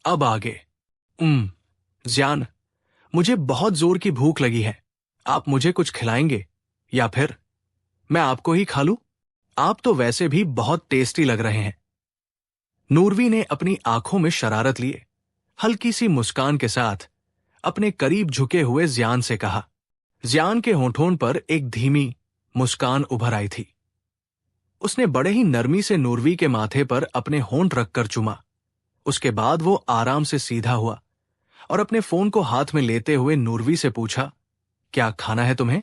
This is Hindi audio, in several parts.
अब आगे। ज़ियान, मुझे बहुत जोर की भूख लगी है। आप मुझे कुछ खिलाएंगे या फिर मैं आपको ही खा लूं? आप तो वैसे भी बहुत टेस्टी लग रहे हैं। नूरवी ने अपनी आंखों में शरारत लिए हल्की सी मुस्कान के साथ अपने करीब झुके हुए ज़ियान से कहा। ज़ियान के होठों पर एक धीमी मुस्कान उभर आई थी। उसने बड़े ही नरमी से नूरवी के माथे पर अपने होंठ रखकर चूमा। उसके बाद वो आराम से सीधा हुआ और अपने फोन को हाथ में लेते हुए नूरवी से पूछा, क्या खाना है तुम्हें?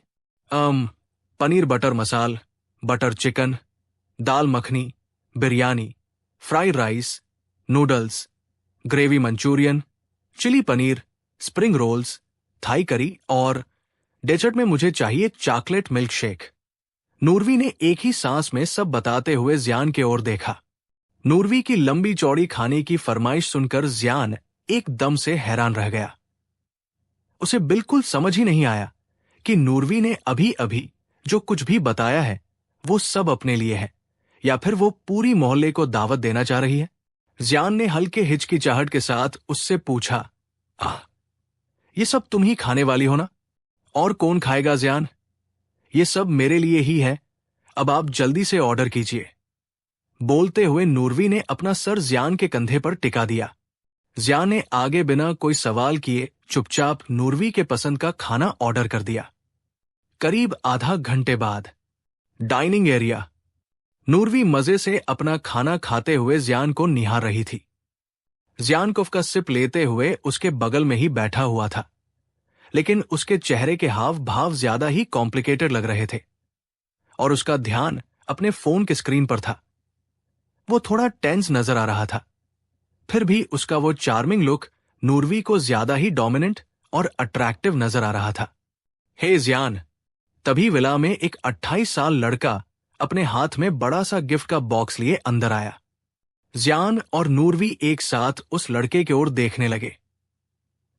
Paneer butter masala, butter chicken, dal makhani, biryani, fried rice, noodles, gravy Manchurian, chilli paneer, spring rolls, Thai curry और डेजर्ट में मुझे चाहिए चॉकलेट मिल्क शेक। नूरवी ने एक ही सांस में सब बताते हुए ज़ियान की ओर देखा। नूरवी की लंबी चौड़ी खाने की फरमाइश सुनकर ज़ियान एकदम से हैरान रह गया। उसे बिल्कुल समझ ही नहीं आया कि नूरवी ने अभी अभी जो कुछ भी बताया है वो सब अपने लिए है या फिर वो पूरी मोहल्ले को दावत देना चाह रही है। ज़ियान ने हल्के हिचकिचाहट के साथ उससे पूछा, ये सब तुम ही खाने वाली हो ना? और कौन खाएगा ज़ियान? ये सब मेरे लिए ही है। अब आप जल्दी से ऑर्डर कीजिए। बोलते हुए नूरवी ने अपना सर ज़ियान के कंधे पर टिका दिया। ज़ियान ने आगे बिना कोई सवाल किए चुपचाप नूरवी के पसंद का खाना ऑर्डर कर दिया। करीब आधा घंटे बाद डाइनिंग एरिया। नूरवी मजे से अपना खाना खाते हुए ज़ियान को निहार रही थी। ज़ियान कॉफ का सिप लेते हुए उसके बगल में ही बैठा हुआ था, लेकिन उसके चेहरे के हाव भाव ज्यादा ही कॉम्प्लिकेटेड लग रहे थे और उसका ध्यान अपने फोन के स्क्रीन पर था। वो थोड़ा टेंस नजर आ रहा था, फिर भी उसका वो चार्मिंग लुक नूरवी को ज्यादा ही डोमिनेंट और अट्रैक्टिव नजर आ रहा था। हे ज़ियान! तभी विला में एक 28 साल लड़का अपने हाथ में बड़ा सा गिफ्ट का बॉक्स लिए अंदर आया। ज़ियान और नूरवी एक साथ उस लड़के की ओर देखने लगे।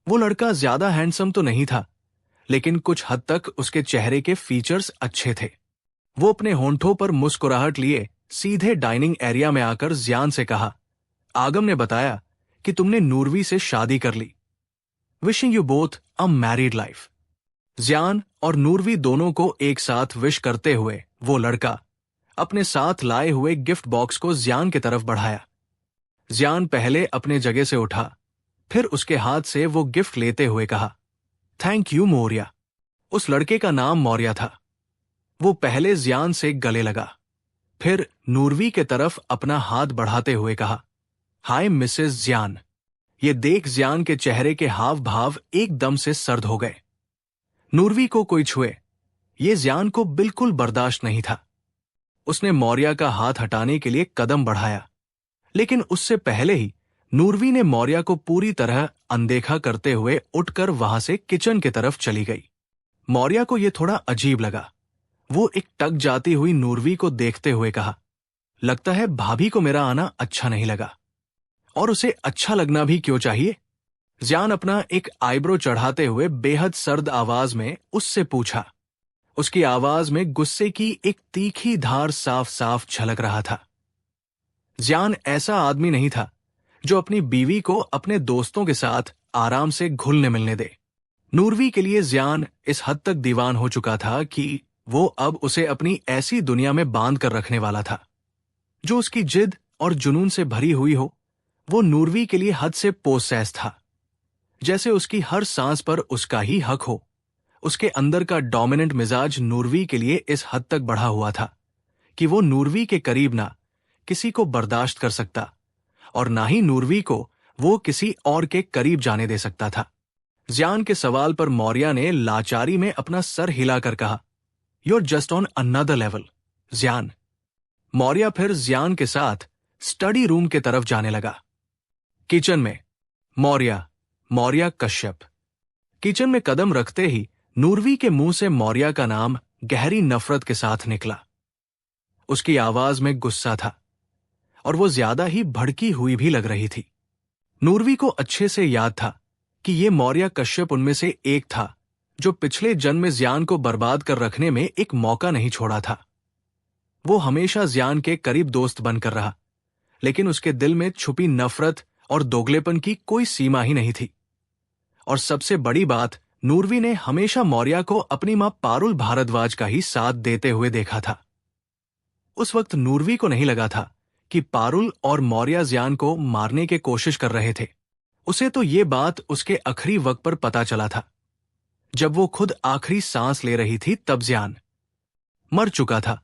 वो लड़का ज्यादा हैंडसम तो नहीं था, लेकिन कुछ हद तक उसके चेहरे के फीचर्स अच्छे थे। वो अपने होंठों पर मुस्कुराहट लिए सीधे डाइनिंग एरिया में आकर ज़ियान से कहा, आगम ने बताया कि तुमने नूरवी से शादी कर ली। Wishing you both a married life. Zian और नूरवी दोनों को एक साथ विश करते हुए वो लड़का अपने साथ लाए हुए गिफ्ट बॉक्स को ज़ियान की तरफ बढ़ाया। ज़ियान पहले अपने जगह से उठा, फिर उसके हाथ से वो गिफ्ट लेते हुए कहा, थैंक यू मौर्या। उस लड़के का नाम मौर्या था। वो पहले ज़ियान से गले लगा, फिर नूरवी के तरफ अपना हाथ बढ़ाते हुए कहा, हाय मिसेस ज़ियान। ये देख ज़ियान के चेहरे के हाव भाव एकदम से सर्द हो गए। नूरवी को कोई छुए, ये ज़ियान को बिल्कुल बर्दाश्त नहीं था। उसने मौर्या का हाथ हटाने के लिए कदम बढ़ाया, लेकिन उससे पहले ही नूरवी ने मौर्या को पूरी तरह अनदेखा करते हुए उठकर वहां से किचन की तरफ चली गई। मौर्या को यह थोड़ा अजीब लगा। वो एक टक जाती हुई नूरवी को देखते हुए कहा, लगता है भाभी को मेरा आना अच्छा नहीं लगा। और उसे अच्छा लगना भी क्यों चाहिए? ज़ियान अपना एक आईब्रो चढ़ाते हुए बेहद सर्द आवाज में उससे पूछा। उसकी आवाज में गुस्से की एक तीखी धार साफ साफ झलक रहा था। ज़ियान ऐसा आदमी नहीं था जो अपनी बीवी को अपने दोस्तों के साथ आराम से घुलने मिलने दे। नूरवी के लिए ज़ियान इस हद तक दीवान हो चुका था कि वो अब उसे अपनी ऐसी दुनिया में बांध कर रखने वाला था जो उसकी जिद और जुनून से भरी हुई हो। वो नूरवी के लिए हद से पोसेस था, जैसे उसकी हर सांस पर उसका ही हक हो। उसके अंदर का डोमिनेंट मिजाज नूरवी के लिए इस हद तक बढ़ा हुआ था कि वो नूरवी के करीब ना किसी को बर्दाश्त कर सकता और ना ही नूरवी को वो किसी और के करीब जाने दे सकता था। ज़ियान के सवाल पर मौर्या ने लाचारी में अपना सर हिलाकर कहा, you are just on another level Zian. Maurya फिर ज़ियान के साथ स्टडी रूम के तरफ जाने लगा। किचन में मौर्या कश्यप। किचन में कदम रखते ही नूरवी के मुंह से मौर्या का नाम गहरी नफरत के साथ निकला। उसकी आवाज में गुस्सा था और वो ज्यादा ही भड़की हुई भी लग रही थी। नूरवी को अच्छे से याद था कि ये मौर्या कश्यप उनमें से एक था जो पिछले जन्म में ज़ियान को बर्बाद कर रखने में एक मौका नहीं छोड़ा था। वो हमेशा ज़ियान के करीब दोस्त बनकर रहा, लेकिन उसके दिल में छुपी नफरत और दोगलेपन की कोई सीमा ही नहीं थी। और सबसे बड़ी बात, नूरवी ने हमेशा मौर्य को अपनी मां पारुल भारद्वाज का ही साथ देते हुए देखा था। उस वक्त नूरवी को नहीं लगा था कि पारुल और मौर्य ज्यान को मारने की कोशिश कर रहे थे। उसे तो ये बात उसके आखिरी वक्त पर पता चला था। जब वो खुद आखिरी सांस ले रही थी तब ज्यान मर चुका था।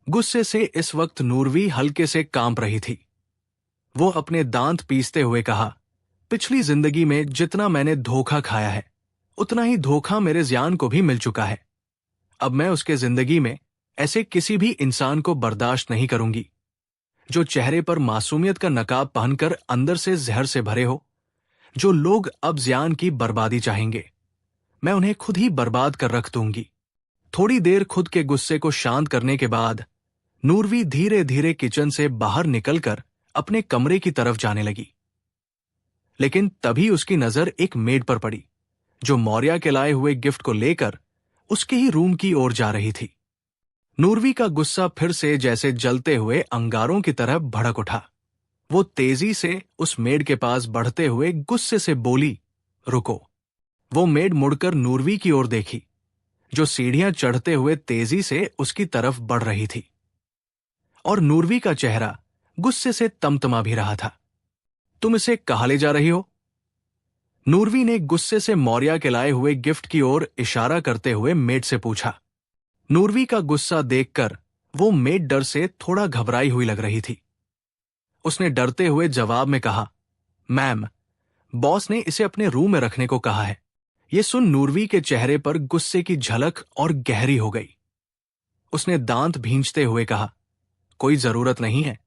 गुस्से से इस वक्त नूरवी हल्के से कांप रही थी। वो अपने दांत पीसते हुए कहा, पिछली जिंदगी में जितना मैंने धोखा खाया है उतना ही धोखा मेरे ज्यान को भी मिल चुका है। अब मैं उसके जिंदगी में ऐसे किसी भी इंसान को बर्दाश्त नहीं करूंगी जो चेहरे पर मासूमियत का नकाब पहनकर अंदर से जहर से भरे हो। जो लोग अब ज्यान की बर्बादी चाहेंगे, मैं उन्हें खुद ही बर्बाद कर रख दूंगी। थोड़ी देर खुद के गुस्से को शांत करने के बाद नूरवी धीरे धीरे किचन से बाहर निकलकर अपने कमरे की तरफ जाने लगी। लेकिन तभी उसकी नजर एक मेड पर पड़ी जो मौर्य के लाए हुए गिफ्ट को लेकर उसके ही रूम की ओर जा रही थी। नूरवी का गुस्सा फिर से जैसे जलते हुए अंगारों की तरह भड़क उठा। वो तेजी से उस मेड के पास बढ़ते हुए गुस्से से बोली, रुको। वो मेड मुड़कर नूरवी की ओर देखी जो सीढ़ियां चढ़ते हुए तेजी से उसकी तरफ बढ़ रही थी, और नूरवी का चेहरा गुस्से से तमतमा भी रहा था। तुम इसे कहाँ ले जा रही हो? नूरवी ने गुस्से से मौर्य के लाए हुए गिफ्ट की ओर इशारा करते हुए मेड से पूछा। नूरवी का गुस्सा देखकर वो मेड डर से थोड़ा घबराई हुई लग रही थी। उसने डरते हुए जवाब में कहा, मैम, बॉस ने इसे अपने रूम में रखने को कहा है। यह सुन नूरवी के चेहरे पर गुस्से की झलक और गहरी हो गई। उसने दांत भींचते हुए कहा, कोई जरूरत नहीं है,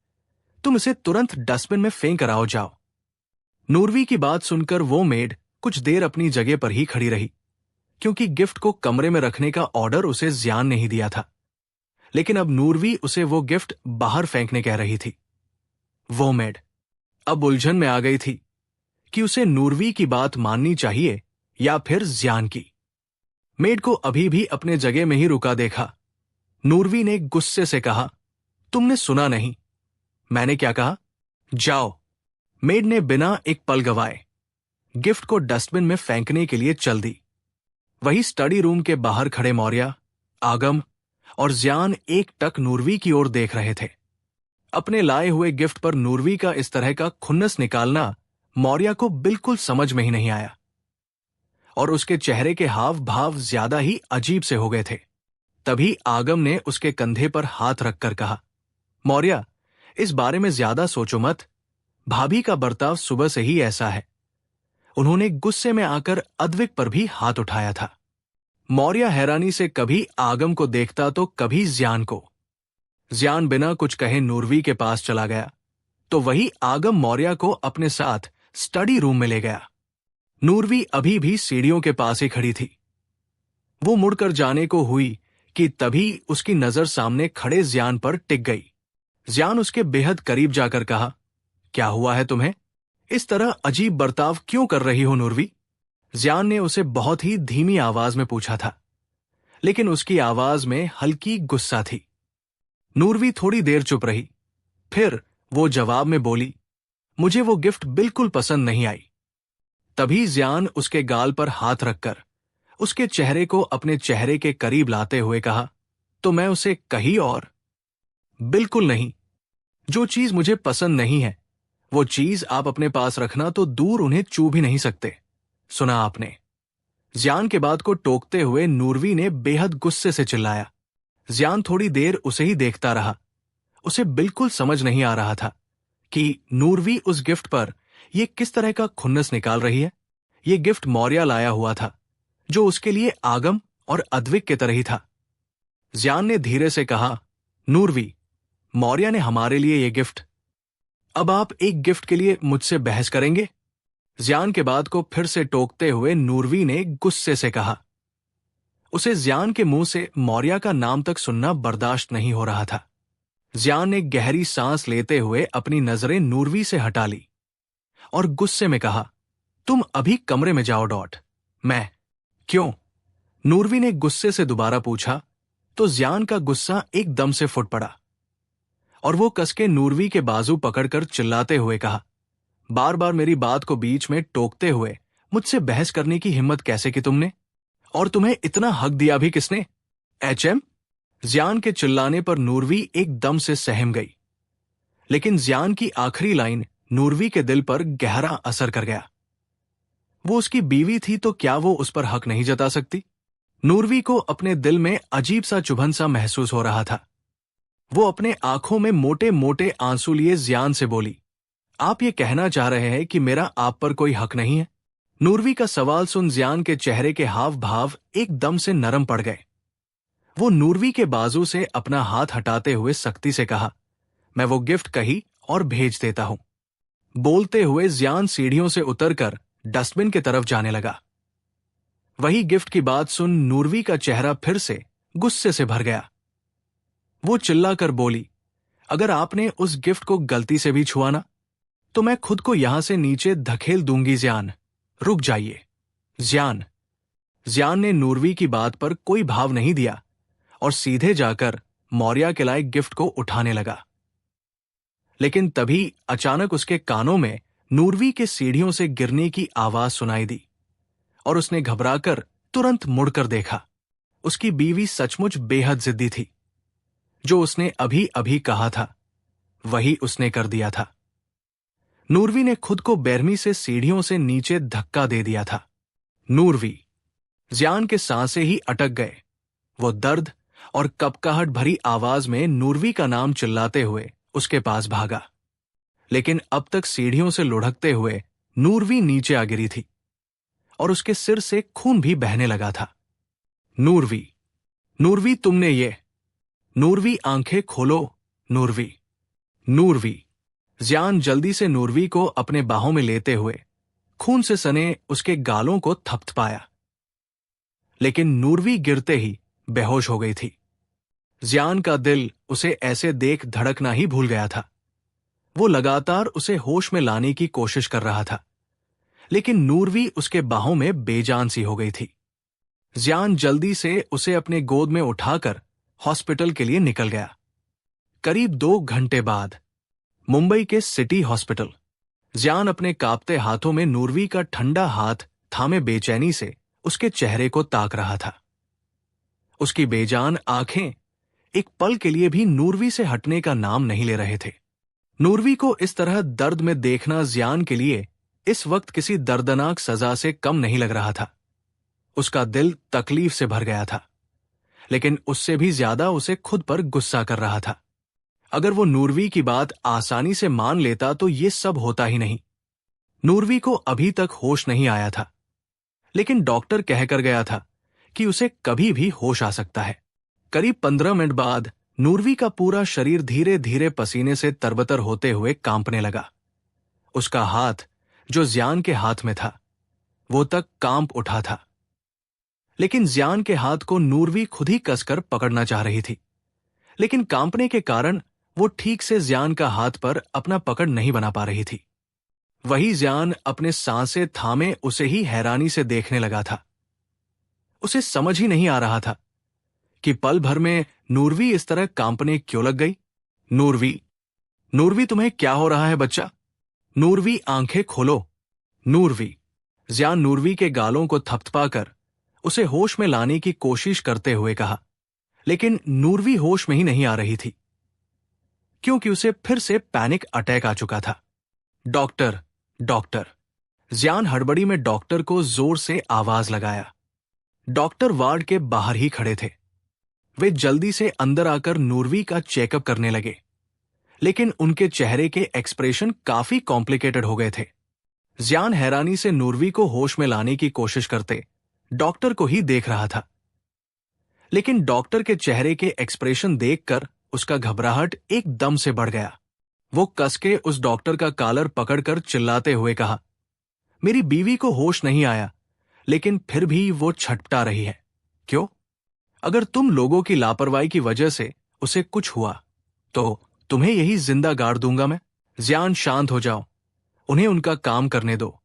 तुम इसे तुरंत डस्टबिन में फेंक कर आओ जाओ। नूरवी की बात सुनकर वो मेड कुछ देर अपनी जगह पर ही खड़ी रही, क्योंकि गिफ्ट को कमरे में रखने का ऑर्डर उसे ज्यान नहीं दिया था। लेकिन अब नूरवी उसे वो गिफ्ट बाहर फेंकने कह रही थी। वो मेड अब उलझन में आ गई थी कि उसे नूरवी की बात माननी चाहिए या फिर ज्यान की। मेड को अभी भी अपने जगह में ही रुका देखा नूरवी ने गुस्से से कहा, तुमने सुना नहीं, मैंने क्या कहा? जाओ। मेड ने बिना एक पल गवाए गिफ्ट को डस्टबिन में फेंकने के लिए चल दी। वही स्टडी रूम के बाहर खड़े मौर्य, आगम और ज्यान एक टक नूरवी की ओर देख रहे थे। अपने लाए हुए गिफ्ट पर नूरवी का इस तरह का खुन्नस निकालना मौर्य को बिल्कुल समझ में ही नहीं आया, और उसके चेहरे के हाव भाव ज्यादा ही अजीब से हो गए थे। तभी आगम ने उसके कंधे पर हाथ रखकर कहा, मौर्य, इस बारे में ज्यादा सोचो मत। भाभी का बर्ताव सुबह से ही ऐसा है। उन्होंने गुस्से में आकर अद्विक पर भी हाथ उठाया था। मौर्य हैरानी से कभी आगम को देखता तो कभी ज्यान को। ज्यान बिना कुछ कहे नूरवी के पास चला गया तो वही आगम मौर्य को अपने साथ स्टडी रूम में ले गया। नूरवी अभी भी सीढ़ियों के पास ही खड़ी थी। वो मुड़कर जाने को हुई कि तभी उसकी नजर सामने खड़े ज्यान पर टिक गई। ज्यान उसके बेहद करीब जाकर कहा, क्या हुआ है तुम्हें? इस तरह अजीब बर्ताव क्यों कर रही हो नूरवी? ज्यान ने उसे बहुत ही धीमी आवाज में पूछा था, लेकिन उसकी आवाज में हल्की गुस्सा थी। नूरवी थोड़ी देर चुप रही, फिर वो जवाब में बोली, मुझे वो गिफ्ट बिल्कुल पसंद नहीं आई। तभी ज्यान उसके गाल पर हाथ रखकर उसके चेहरे को अपने चेहरे के करीब लाते हुए कहा, तो मैं उसे कही और? बिल्कुल नहीं। जो चीज मुझे पसंद नहीं है वो चीज आप अपने पास रखना तो दूर उन्हें छू भी नहीं सकते। सुना आपने? ज्यान के बात को टोकते हुए नूरवी ने बेहद गुस्से से चिल्लाया। ज्यान थोड़ी देर उसे ही देखता रहा। उसे बिल्कुल समझ नहीं आ रहा था कि नूरवी उस गिफ्ट पर यह किस तरह का खुन्नस निकाल रही है। यह गिफ्ट मौर्य लाया हुआ था, जो उसके लिए आगम और अद्विक के तरह ही था। ज्यान ने धीरे से कहा, नूरवी, मौर्य ने हमारे लिए यह गिफ्ट, अब आप एक गिफ्ट के लिए मुझसे बहस करेंगे? ज्यान के बात को फिर से टोकते हुए नूरवी ने गुस्से से कहा। उसे ज्यान के मुंह से मौर्य का नाम तक सुनना बर्दाश्त नहीं हो रहा था। ज्यान ने गहरी सांस लेते हुए अपनी नजरें नूरवी से हटा ली और गुस्से में कहा, तुम अभी कमरे में जाओ डॉट। मैं? क्यों? नूरवी ने गुस्से से दोबारा पूछा तो ज्यान का गुस्सा एकदम से फुट पड़ा और वो कसके नूरवी के बाजू पकड़कर चिल्लाते हुए कहा, बार बार मेरी बात को बीच में टोकते हुए मुझसे बहस करने की हिम्मत कैसे की तुमने? और तुम्हें इतना हक दिया भी किसने? एचएम? जियान के चिल्लाने पर नूरवी एकदम से सहम गई। लेकिन जियान की आखिरी लाइन नूरवी के दिल पर गहरा असर कर गया। वो उसकी बीवी थी तो क्या वो उस पर हक नहीं जता सकती? नूरवी को अपने दिल में अजीब सा चुभन सा महसूस हो रहा था। वो अपने आंखों में मोटे मोटे आंसू लिए जियान से बोली, आप ये कहना चाह रहे हैं कि मेरा आप पर कोई हक नहीं है? नूरवी का सवाल सुन जियान के चेहरे के हाव भाव एकदम से नरम पड़ गए। वो नूरवी के बाजू से अपना हाथ हटाते हुए सख्ती से कहा, मैं वो गिफ्ट कही और भेज देता हूं। बोलते हुए जियान सीढ़ियों से उतरकर डस्टबिन की तरफ जाने लगा। वही गिफ्ट की बात सुन नूरवी का चेहरा फिर से गुस्से से भर गया। वो चिल्लाकर बोली, अगर आपने उस गिफ्ट को गलती से भी छुआ ना, तो मैं खुद को यहां से नीचे धकेल दूंगी। जियान, रुक जाइए। जियान। जियान ने नूरवी की बात पर कोई भाव नहीं दिया और सीधे जाकर मौर्या के लाए गिफ्ट को उठाने लगा। लेकिन तभी अचानक उसके कानों में नूरवी के सीढ़ियों से गिरने की आवाज सुनाई दी और उसने घबराकर तुरंत मुड़कर देखा। उसकी बीवी सचमुच बेहद जिद्दी थी। जो उसने अभी अभी कहा था वही उसने कर दिया था। नूरवी ने खुद को बेरहमी से सीढ़ियों से नीचे धक्का दे दिया था। नूरवी। जियान के सांसें ही अटक गए। वो दर्द और कपकाहट भरी आवाज में नूरवी का नाम चिल्लाते हुए उसके पास भागा। लेकिन अब तक सीढ़ियों से लुढ़कते हुए नूरवी नीचे आ गिरी थी और उसके सिर से खून भी बहने लगा था। नूरवी, नूरवी तुमने ये। नूरवी आंखें खोलो। नूरवी, नूरवी। जियान जल्दी से नूरवी को अपने बाहों में लेते हुए खून से सने उसके गालों को थपथपाया। लेकिन नूरवी गिरते ही बेहोश हो गई थी। जियान का दिल उसे ऐसे देख धड़कना ही भूल गया था। वो लगातार उसे होश में लाने की कोशिश कर रहा था, लेकिन नूरवी उसके बाहों में बेजान सी हो गई थी। जियान जल्दी से उसे अपने गोद में उठाकर हॉस्पिटल के लिए निकल गया। करीब 2 घंटे बाद मुंबई के सिटी हॉस्पिटल। जियान अपने कांपते हाथों में नूरवी का ठंडा हाथ थामे बेचैनी से उसके चेहरे को ताक रहा था। उसकी बेजान आंखें एक पल के लिए भी नूरवी से हटने का नाम नहीं ले रहे थे। नूरवी को इस तरह दर्द में देखना जियान के लिए इस वक्त किसी दर्दनाक सजा से कम नहीं लग रहा था। उसका दिल तकलीफ से भर गया था, लेकिन उससे भी ज्यादा उसे खुद पर गुस्सा कर रहा था। अगर वो नूरवी की बात आसानी से मान लेता तो ये सब होता ही नहीं। नूरवी को अभी तक होश नहीं आया था, लेकिन डॉक्टर कहकर गया था कि उसे कभी भी होश आ सकता है। करीब 15 मिनट बाद नूरवी का पूरा शरीर धीरे धीरे पसीने से तरबतर होते हुए कांपने लगा। उसका हाथ जो जियान के हाथ में था वो तक कांप उठा था, लेकिन जियान के हाथ को नूरवी खुद ही कसकर पकड़ना चाह रही थी। लेकिन कांपने के कारण वो ठीक से जियान का हाथ पर अपना पकड़ नहीं बना पा रही थी। वही जियान अपने सांसें थामे उसे ही हैरानी से देखने लगा था। उसे समझ ही नहीं आ रहा था कि पल भर में नूरवी इस तरह कांपने क्यों लग गई। नूरवी, नूरवी तुम्हें क्या हो रहा है बच्चा? नूरवी आंखें खोलो। नूरवी। जियान नूरवी के गालों को थपथपाकर उसे होश में लाने की कोशिश करते हुए कहा, लेकिन नूरवी होश में ही नहीं आ रही थी, क्योंकि उसे फिर से पैनिक अटैक आ चुका था। Doctor, doctor. जियान हड़बड़ी में डॉक्टर को जोर से आवाज लगाया। डॉक्टर वार्ड के बाहर ही खड़े थे। वे जल्दी से अंदर आकर नूरवी का चेकअप करने लगे, लेकिन उनके चेहरे के एक्सप्रेशन काफी कॉम्प्लिकेटेड हो गए थे। जियान हैरानी से नूरवी को होश में लाने की कोशिश करते डॉक्टर को ही देख रहा था, लेकिन डॉक्टर के चेहरे के एक्सप्रेशन देखकर उसका घबराहट एकदम से बढ़ गया। वो कसके उस डॉक्टर का कॉलर पकड़कर चिल्लाते हुए कहा, मेरी बीवी को होश नहीं आया, लेकिन फिर भी वो छटपटा रही है। क्यों? अगर तुम लोगों की लापरवाही की वजह से उसे कुछ हुआ तो तुम्हें यही जिंदा गाड़ दूंगा मैं। जियान, शांत हो जाओ, उन्हें उनका काम करने दो।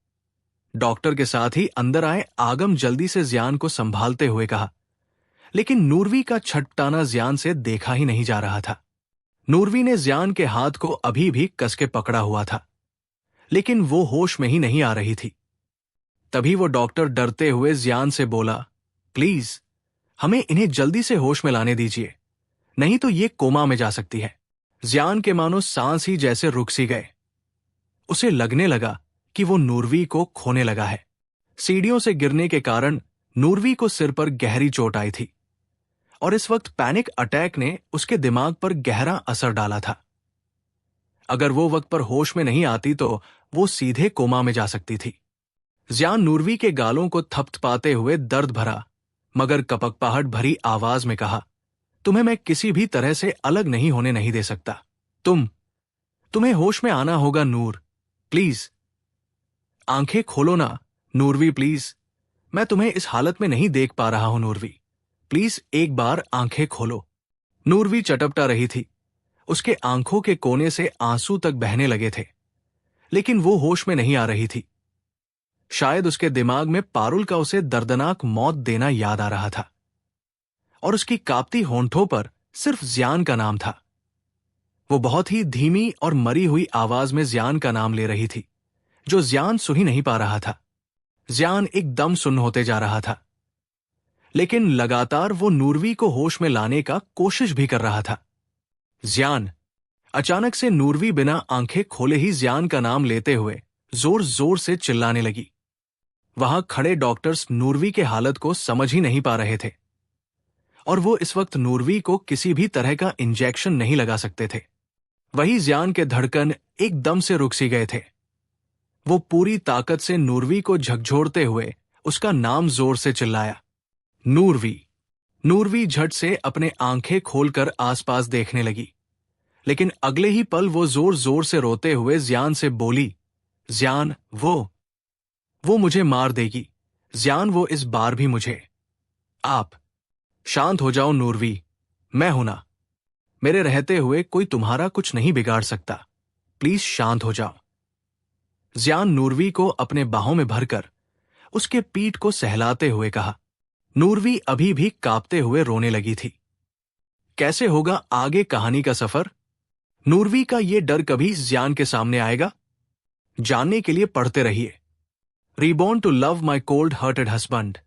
डॉक्टर के साथ ही अंदर आए आगम जल्दी से जियान को संभालते हुए कहा, लेकिन नूरवी का छटपटाना जियान से देखा ही नहीं जा रहा था। नूरवी ने जियान के हाथ को अभी भी कसके पकड़ा हुआ था, लेकिन वो होश में ही नहीं आ रही थी। तभी वो डॉक्टर डरते हुए जियान से बोला, प्लीज हमें इन्हें जल्दी से होश में लाने दीजिए, नहीं तो ये कोमा में जा सकती है। जियान के मानो सांस ही जैसे रुक सी गए। उसे लगने लगा कि वो नूरवी को खोने लगा है। सीढ़ियों से गिरने के कारण नूरवी को सिर पर गहरी चोट आई थी और इस वक्त पैनिक अटैक ने उसके दिमाग पर गहरा असर डाला था। अगर वो वक्त पर होश में नहीं आती तो वो सीधे कोमा में जा सकती थी। जियान नूरवी के गालों को थपथपाते हुए दर्द भरा मगर कपकपाहट भरी आवाज में कहा, तुम्हें मैं किसी भी तरह से अलग नहीं होने नहीं दे सकता। तुम्हें होश में आना होगा नूर, प्लीज आंखें खोलो ना नूरवी, प्लीज मैं तुम्हें इस हालत में नहीं देख पा रहा हूं नूरवी, प्लीज एक बार आंखें खोलो। नूरवी चटपटा रही थी। उसके आंखों के कोने से आंसू तक बहने लगे थे, लेकिन वो होश में नहीं आ रही थी। शायद उसके दिमाग में पारुल का उसे दर्दनाक मौत देना याद आ रहा था और उसकी कांपती होंठों पर सिर्फ जियान का नाम था। वो बहुत ही धीमी और मरी हुई आवाज में जियान का नाम ले रही थी, जो जियान सुन ही नहीं पा रहा था। जियान एकदम सुन्न होते जा रहा था, लेकिन लगातार वो नूरवी को होश में लाने का कोशिश भी कर रहा था। जियान। अचानक से नूरवी बिना आंखें खोले ही जियान का नाम लेते हुए जोर जोर से चिल्लाने लगी। वहां खड़े डॉक्टर्स नूरवी के हालत को समझ ही नहीं पा रहे थे और वो इस वक्त नूरवी को किसी भी तरह का इंजेक्शन नहीं लगा सकते थे। वही जियान के धड़कन एकदम से रुक सी गए थे। वो पूरी ताकत से नूरवी को झकझोरते हुए उसका नाम जोर से चिल्लाया, नूरवी। नूरवी झट से अपने आंखें खोलकर आसपास देखने लगी, लेकिन अगले ही पल वो जोर जोर से रोते हुए जियान से बोली, जियान वो मुझे मार देगी, जियान वो इस बार भी मुझे। आप शांत हो जाओ नूरवी, मैं हूं ना, मेरे रहते हुए कोई तुम्हारा कुछ नहीं बिगाड़ सकता, प्लीज शांत हो जाओ। जियान नूरवी को अपने बाहों में भरकर उसके पीठ को सहलाते हुए कहा। नूरवी अभी भी कांपते हुए रोने लगी थी। कैसे होगा आगे कहानी का सफर? नूरवी का ये डर कभी जियान के सामने आएगा? जानने के लिए पढ़ते रहिए reborn to love my cold hearted husband.